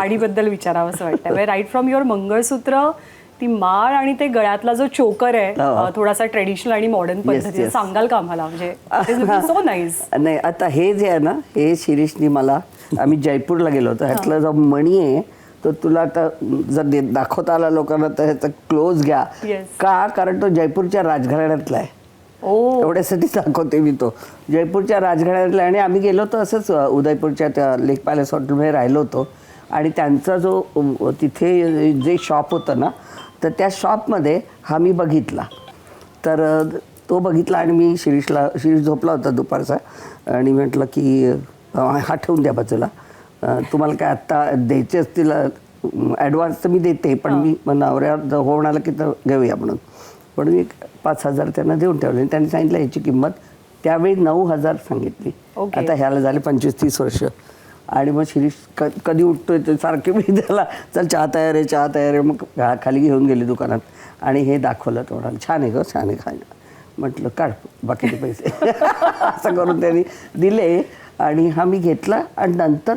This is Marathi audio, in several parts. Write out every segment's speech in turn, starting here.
साडीबद्दल विचारावं असं वाटतं. राईट फ्रॉम युअर मंगळसूत्र, ती माळ आणि ते गळ्यातला जो चोकर आहे, थोडासा ट्रेडिशनल आणि मॉडर्न पद्धतीचा, सांगाल का आम्हाला? म्हणजे सो नाईस. नाही, आता हे जे आहे ना, हे शिरीषनी मला, आम्ही जयपूरला गेलो होतो, ह्यातला जो मणी आहे तो तुला आता जर दाखवता आला लोकांना तर ह्याचा क्लोज घ्या. का? कारण तो जयपूरच्या राजघराण्यातला आहे. एवढ्यासाठी दाखवते मी तो. जयपूरच्या राजघराण्यातला. आणि आम्ही गेलो होतो असंच उदयपूरच्या त्या लेक पॅलेस हॉटेलमध्ये राहिलो होतो. आणि त्यांचा जो तिथे जे शॉप होतं ना, तर त्या शॉपमध्ये हा मी बघितला. तर तो बघितला आणि मी शिरीष झोपला होता दुपारचा, आणि म्हटलं की हा ठेवून द्या बाजूला, तुम्हाला काय आत्ता द्यायचे असतील ॲडव्हान्स तर मी देते, पण मी नवऱ्या होऊन आलं की तर घेऊया म्हणून. पण मी 5,000 त्यांना देऊन ठेवले. आणि त्यांनी सांगितलं ह्याची किंमत त्यावेळी 9,000 सांगितली. आता ह्याला झाले 25-30 वर्ष. आणि मग शिरीष कधी उठतोय ते सारखे मी त्याला, चल चहा तयार आहे, चहा तयार आहे. मग खाली घेऊन गेली दुकानात आणि हे दाखवलं. तो म्हणाला छान आहे गं, छान आहे. खायला म्हटलं काढ बाकीचे पैसे. असं करून त्यांनी दिले आणि हा मी घेतला. आणि नंतर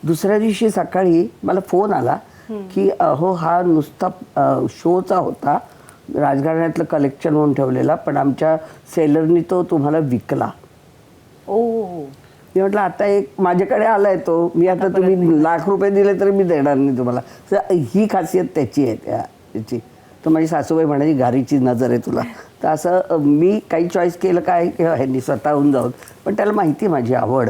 दुसऱ्या दिवशी सकाळी मला फोन आला की हो, हा नुसता शोचा होता, राजघराण्यातलं कलेक्शन म्हणून ठेवलेला, पण आमच्या सेलरनी तो तुम्हाला विकला. मी म्हटलं आता एक माझ्याकडे आलाय तो, मी आता तुम्ही लाख रुपये दिले तरी मी देणार नाही तुम्हाला. ही खासियत त्याची आहे त्याची. तर माझी सासूबाई म्हणाली गारीची नजर आहे तुला. तर असं मी काही चॉईस केलं काय की ह्यांनी स्वतःहून जाऊन, पण त्याला माहिती आहे माझी आवड.